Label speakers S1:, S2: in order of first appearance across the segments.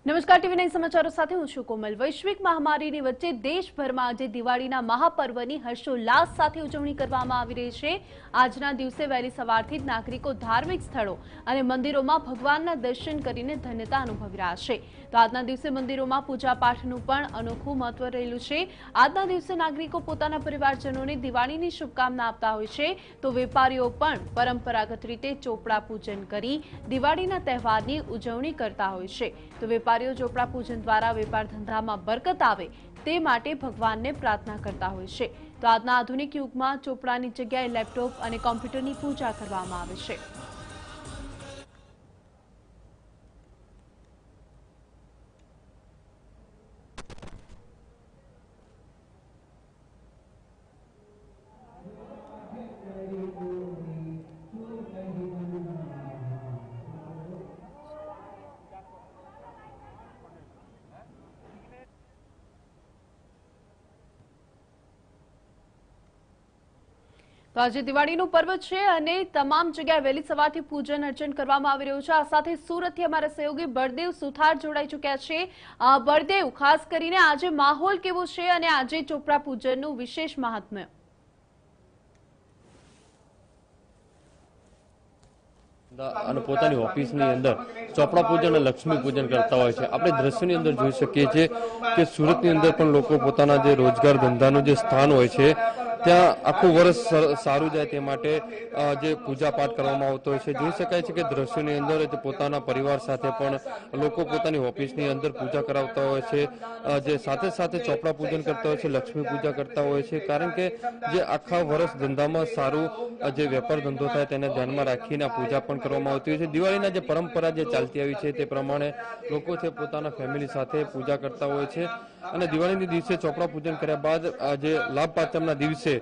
S1: નમસ્કાર ટીવી 9 સમાચારો સાથે હું છું કોમલ। વૈશ્વિક મહામારીની વચ્ચે દેશભરમાં આજે દિવાળીના મહાપર્વની હર્ષોલ્લાસ સાથે ઉજવણી કરવામાં આવી રહી છે। આજના દિવસે વહેલી સવારથી જ નાગરિકો ધાર્મિક સ્થળો અને મંદિરોમાં ભગવાનના દર્શન કરીને ધન્યતા અનુભવી રહ્યા છે। તો આજના દિવસે મંદિરોમાં પૂજાપાઠનું પણ અનોખું મહત્વ રહેલું છે। આજના દિવસે નાગરિકો પોતાના પરિવારજનોને દિવાળીની શુભકામના આપતા હોય છે, તો વેપારીઓ પણ પરંપરાગત રીતે ચોપડા પૂજન કરી દિવાળીના તહેવારની ઉજવણી કરતા હોય છે। તો વેપારીઓ ચોપડા પૂજન દ્વારા વેપાર ધંધામાં બરકત આવે તે માટે ભગવાનને પ્રાર્થના કરતા હોય છે। તો આજના આધુનિક યુગમાં ચોપડાની જગ્યાએ લેપટોપ અને કોમ્પ્યુટરની પૂજા કરવામાં આવે છે। તો આજે દિવાળીનું પર્વ છે અને તમામ જગ્યાએ વહેલી સવારથી પૂજન અર્ચન કરવામાં આવી રહ્યું છે। આ સાથે સુરતથી અમારા સહયોગી બળદેવ સુથાર જોડાઈ ચૂક્યા છે। બળદેવ, ખાસ કરીને આજે માહોલ કેવો છે અને આજે ચોપડા પૂજનનું વિશેષ મહાત્મ્ય?
S2: અને પોતાની ઓફિસની અંદર ચોપડા પૂજન અને લક્ષ્મી પૂજન કરતા હોય છે। આપણે દ્રશ્યની અંદર જોઈ શકીએ છીએ કે સુરતની અંદર પણ લોકો પોતાના જે રોજગાર ધંધાનું જે સ્થાન હોય છે ત્યાં આખું વર્ષ સારું જાય તે માટે જે પૂજા પાઠ કરવામાં આવતો હોય છે। જોઈ શકાય છે કે દ્રશ્યોની અંદર પોતાના પરિવાર સાથે પણ લોકો પોતાની ઓફિસની અંદર પૂજા કરાવતા હોય છે, જે સાથે સાથે ચોપડા પૂજન કરતા હોય છે, લક્ષ્મી પૂજા કરતા હોય છે, કારણ કે જે આખા વર્ષ ધંધામાં સારું જે વેપાર ધંધો થાય તેને ધ્યાનમાં રાખીને આ પૂજા પણ કરવામાં આવતી હોય છે। દિવાળીના જે પરંપરા જે ચાલતી આવી છે તે પ્રમાણે લોકો છે પોતાના ફેમિલી સાથે પૂજા કરતા હોય છે અને દિવાળીના દિવસે ચોપડા પૂજન કર્યા બાદ જે લાભ પાંચમના દિવસે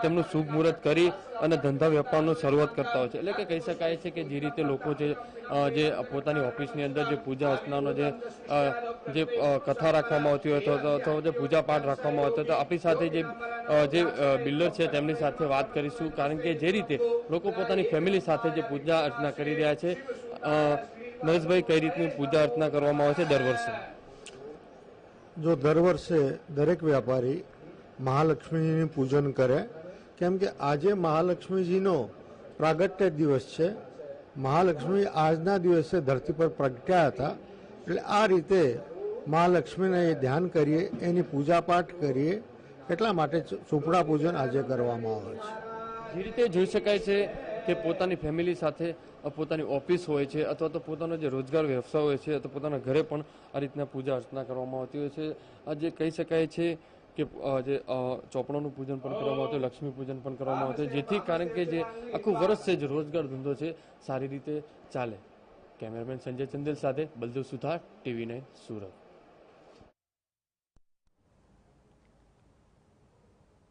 S2: તેમનું શુભ મુહૂર્ત કરી અને ધંધા વેપારનો શરૂઆત કરતા હોય છે। એટલે કે કહી શકાય છે કે જે રીતે લોકો છે જે પોતાની ઓફિસની અંદર જે પૂજા અર્ચનાનો જે કથા રાખવામાં આવતી હોય અથવા જે પૂજા પાઠ રાખવામાં આવતો હતો, આપણી સાથે જે બિલ્ડર છે તેમની સાથે વાત કરીશું, કારણ કે જે રીતે લોકો પોતાની ફેમિલી સાથે જે પૂજા અર્ચના કરી રહ્યા છે। નરેશભાઈ, કઈ રીતની પૂજા અર્ચના કરવામાં આવે છે દર વર્ષે?
S3: જો દર વર્ષે દરેક વ્યાપારી મહાલક્ષ્મીજીનું પૂજન કરે, કેમ કે આજે મહાલક્ષ્મીજીનો પ્રાગટ્ય દિવસ છે। મહાલક્ષ્મી આજના દિવસે ધરતી પર પ્રગટ્યા હતા, એટલે આ રીતે મહાલક્ષ્મીને ધ્યાન કરીએ, એની પૂજાપાઠ કરીએ, એટલા માટે ચોપડા પૂજન આજે કરવામાં આવે છે।
S2: જે રીતે જોઈ શકાય છે કે પોતાની ફેમિલી સાથે પોતાની ઓફિસ હોય છે અથવા તો પોતાનો જે રોજગાર વ્યવસાય હોય છે અથવા પોતાના ઘરે પણ આ રીતના પૂજા અર્ચના કરવામાં આવતી હોય છે। આજે કહી શકાય છે કે જે ચોપડાનું પૂજન પણ કરવામાં આવતું, લક્ષ્મી પૂજન પણ કરવામાં આવતું, જેથી કારણ કે જે આખું વર્ષ છે જે રોજગાર ધંધો છે સારી રીતે ચાલે। કેમેરામેન સંજય ચંદેલ સાથે બલદેવ સુથાર, ટીવી 9 સુરત।